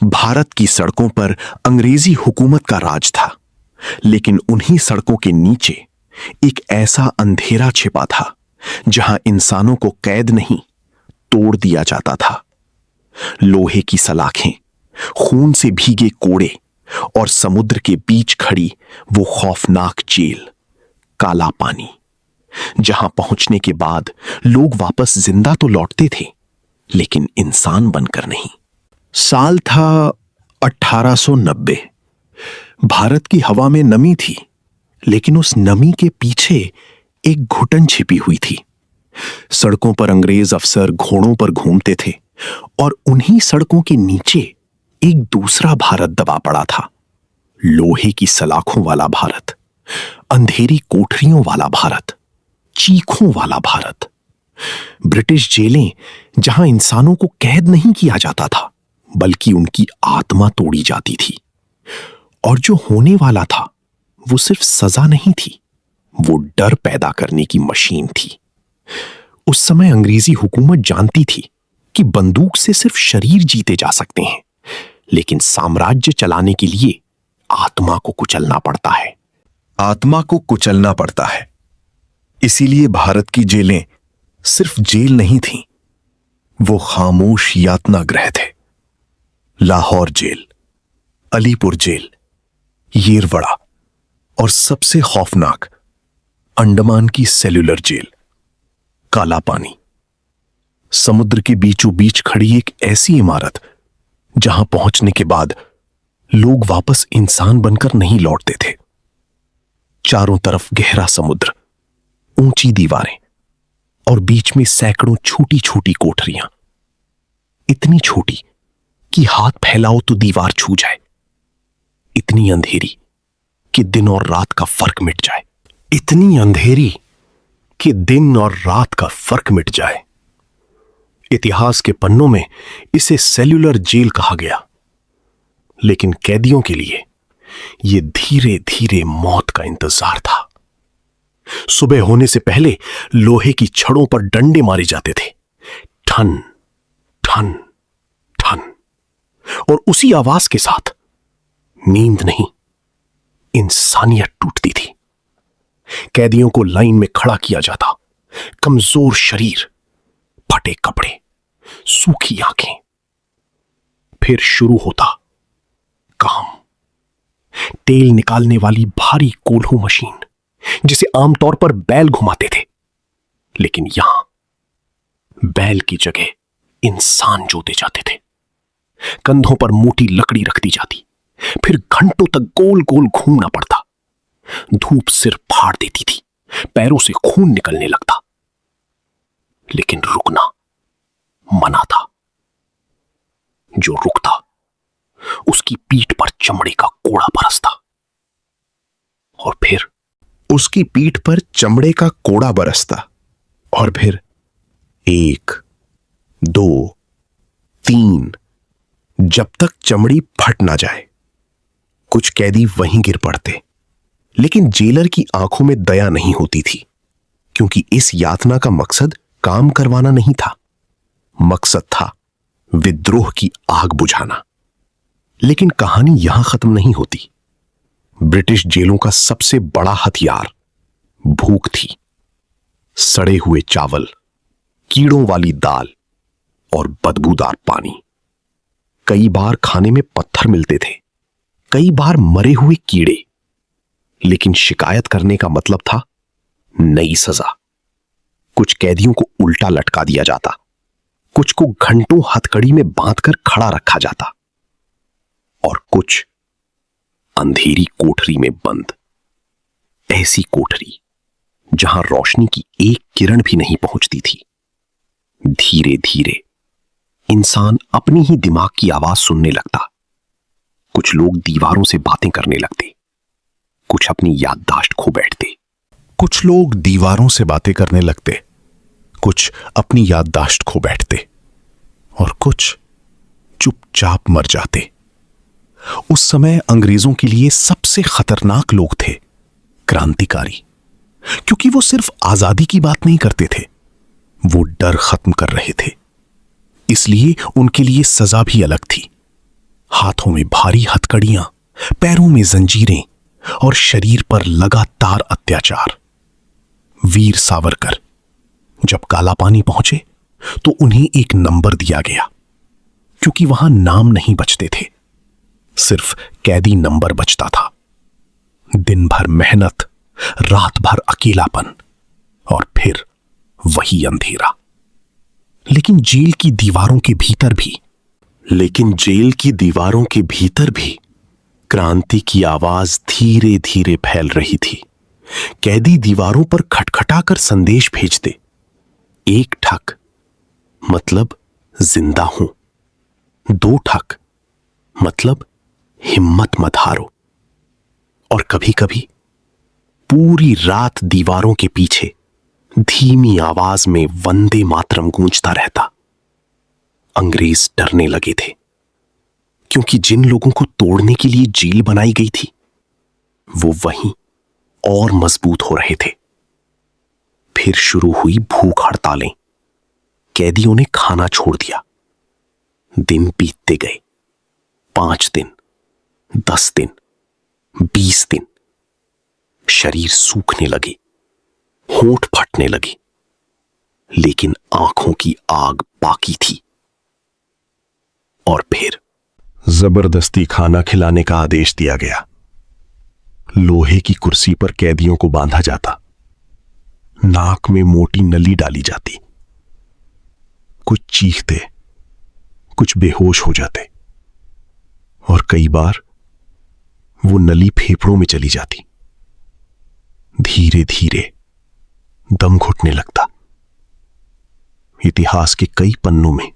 भारत की सड़कों पर अंग्रेजी हुकूमत का राज था, लेकिन उन्हीं सड़कों के नीचे एक ऐसा अंधेरा छिपा था जहां इंसानों को कैद नहीं, तोड़ दिया जाता था। लोहे की सलाखें, खून से भीगे कोड़े और समुद्र के बीच खड़ी वो खौफनाक जेल, काला पानी, जहां पहुंचने के बाद लोग वापस जिंदा तो लौटते थे, लेकिन इंसान बनकर नहीं। साल था 1890। भारत की हवा में नमी थी, लेकिन उस नमी के पीछे एक घुटन छिपी हुई थी। सड़कों पर अंग्रेज अफसर घोड़ों पर घूमते थे और उन्हीं सड़कों के नीचे एक दूसरा भारत दबा पड़ा था। लोहे की सलाखों वाला भारत, अंधेरी कोठरियों वाला भारत, चीखों वाला भारत। ब्रिटिश जेलें जहां इंसानों को कैद नहीं किया जाता था, बल्कि उनकी आत्मा तोड़ी जाती थी। और जो होने वाला था वो सिर्फ सजा नहीं थी, वो डर पैदा करने की मशीन थी। उस समय अंग्रेजी हुकूमत जानती थी कि बंदूक से सिर्फ शरीर जीते जा सकते हैं, लेकिन साम्राज्य चलाने के लिए आत्मा को कुचलना पड़ता है। आत्मा को कुचलना पड़ता है। इसीलिए भारत की जेलें सिर्फ जेल नहीं थीं, वो खामोश यातना गृह थे। लाहौर जेल, अलीपुर जेल, येरवड़ा और सबसे खौफनाक अंडमान की सेल्यूलर जेल, काला पानी। समुद्र के बीचों बीच खड़ी एक ऐसी इमारत जहां पहुंचने के बाद लोग वापस इंसान बनकर नहीं लौटते थे। चारों तरफ गहरा समुद्र, ऊंची दीवारें और बीच में सैकड़ों छोटी छोटी कोठरियां, इतनी छोटी कि हाथ फैलाओ तो दीवार छू जाए, इतनी अंधेरी कि दिन और रात का फर्क मिट जाए, इतनी अंधेरी कि दिन और रात का फर्क मिट जाए। इतिहास के पन्नों में इसे सेल्यूलर जेल कहा गया, लेकिन कैदियों के लिए यह धीरे धीरे मौत का इंतजार था। सुबह होने से पहले लोहे की छड़ों पर डंडे मारे जाते थे, ठन ठन ठन, और उसी आवाज के साथ नींद नहीं, इंसानियत टूटती थी। कैदियों को लाइन में खड़ा किया जाता, कमजोर शरीर, फटे कपड़े, सूखी आंखें। फिर शुरू होता काम। तेल निकालने वाली भारी कोल्हू मशीन, जिसे आमतौर पर बैल घुमाते थे, लेकिन यहां बैल की जगह इंसान जोते जाते थे। कंधों पर मोटी लकड़ी रख दी जाती, फिर घंटों तक गोल गोल घूमना पड़ता। धूप सिर फाड़ देती थी, पैरों से खून निकलने लगता, लेकिन रुकना मना था। जो रुकता उसकी पीठ पर चमड़े का कोड़ा बरसता, और फिर उसकी पीठ पर चमड़े का कोड़ा बरसता, और फिर 1, 2, 3, जब तक चमड़ी फट ना जाए। कुछ कैदी वहीं गिर पड़ते, लेकिन जेलर की आंखों में दया नहीं होती थी, क्योंकि इस यातना का मकसद काम करवाना नहीं था, मकसद था विद्रोह की आग बुझाना। लेकिन कहानी यहां खत्म नहीं होती। ब्रिटिश जेलों का सबसे बड़ा हथियार भूख थी। सड़े हुए चावल, कीड़ों वाली दाल और बदबूदार पानी। कई बार खाने में पत्थर मिलते थे, कई बार मरे हुए कीड़े, लेकिन शिकायत करने का मतलब था नई सजा। कुछ कैदियों को उल्टा लटका दिया जाता, कुछ को घंटों हथकड़ी में बांधकर खड़ा रखा जाता, और कुछ अंधेरी कोठरी में बंद। ऐसी कोठरी जहां रोशनी की एक किरण भी नहीं पहुंचती थी। धीरे धीरे इंसान अपनी ही दिमाग की आवाज सुनने लगता। कुछ लोग दीवारों से बातें करने लगते, कुछ अपनी याददाश्त खो बैठते। कुछ लोग दीवारों से बातें करने लगते, कुछ अपनी याददाश्त खो बैठते, और कुछ चुपचाप मर जाते। उस समय अंग्रेजों के लिए सबसे खतरनाक लोग थे क्रांतिकारी, क्योंकि वो सिर्फ आजादी की बात नहीं करते थे, वो डर खत्म कर रहे थे। इसलिए उनके लिए सजा भी अलग थी। हाथों में भारी हथकड़ियां, पैरों में जंजीरें और शरीर पर लगातार अत्याचार। वीर सावरकर जब काला पानी पहुंचे तो उन्हें एक नंबर दिया गया, क्योंकि वहां नाम नहीं बचते थे, सिर्फ कैदी नंबर बचता था। दिन भर मेहनत, रात भर अकेलापन और फिर वही अंधेरा। लेकिन जेल की दीवारों के भीतर भी क्रांति की आवाज धीरे धीरे फैल रही थी। कैदी दीवारों पर खटखटाकर संदेश भेजते। एक ठक मतलब जिंदा हूं, दो ठक मतलब हिम्मत मत हारो। और कभी कभी पूरी रात दीवारों के पीछे धीमी आवाज में वंदे मातरम गूंजता रहता। अंग्रेज डरने लगे थे, क्योंकि जिन लोगों को तोड़ने के लिए जेल बनाई गई थी वो वहीं और मजबूत हो रहे थे। फिर शुरू हुई भूख हड़तालें। कैदियों ने खाना छोड़ दिया। दिन बीतते गए। 5 दिन, 10 दिन, 20 दिन। शरीर सूखने लगे, होंठ फटने लगे, लेकिन आंखों की आग बाकी थी। और फिर जबरदस्ती खाना खिलाने का आदेश दिया गया। लोहे की कुर्सी पर कैदियों को बांधा जाता। नाक में मोटी नली डाली जाती। कुछ चीखते, कुछ बेहोश हो जाते, और कई बार वो नली फेफड़ों में चली जाती। धीरे धीरे दम घुटने लगता। इतिहास के कई पन्नों में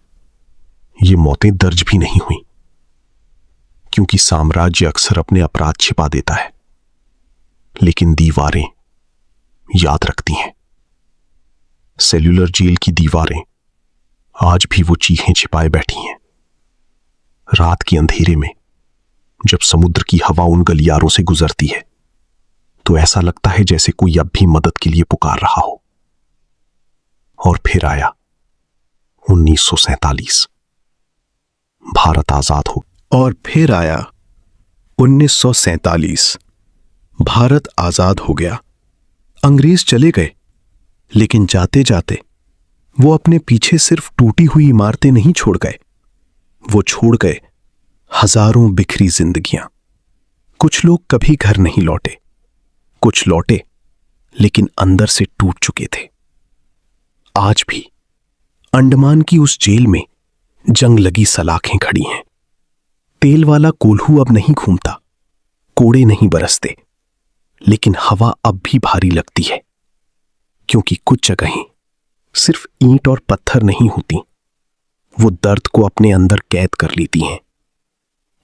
ये मौतें दर्ज भी नहीं हुई, क्योंकि साम्राज्य अक्सर अपने अपराध छिपा देता है, लेकिन दीवारें याद रखती हैं। सेल्यूलर जेल की दीवारें आज भी वो चीखें छिपाए बैठी हैं। रात के अंधेरे में जब समुद्र की हवा उन गलियारों से गुजरती है तो ऐसा लगता है जैसे कोई अब भी मदद के लिए पुकार रहा हो। और फिर आया 1947। भारत आजाद हो। और फिर आया 1947। भारत आजाद हो गया। अंग्रेज चले गए, लेकिन जाते जाते वो अपने पीछे सिर्फ टूटी हुई इमारतें नहीं छोड़ गए, वो छोड़ गए हजारों बिखरी जिंदगियां। कुछ लोग कभी घर नहीं लौटे, कुछ लौटे लेकिन अंदर से टूट चुके थे। आज भी अंडमान की उस जेल में जंग लगी सलाखें खड़ी हैं। तेल वाला कोल्हू अब नहीं घूमता, कोड़े नहीं बरसते, लेकिन हवा अब भी भारी लगती है, क्योंकि कुछ जगहें सिर्फ ईंट और पत्थर नहीं होती, वो दर्द को अपने अंदर कैद कर लेती हैं।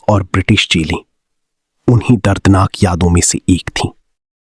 और ब्रिटिश जेलें उन्हीं दर्दनाक यादों में से एक थीं।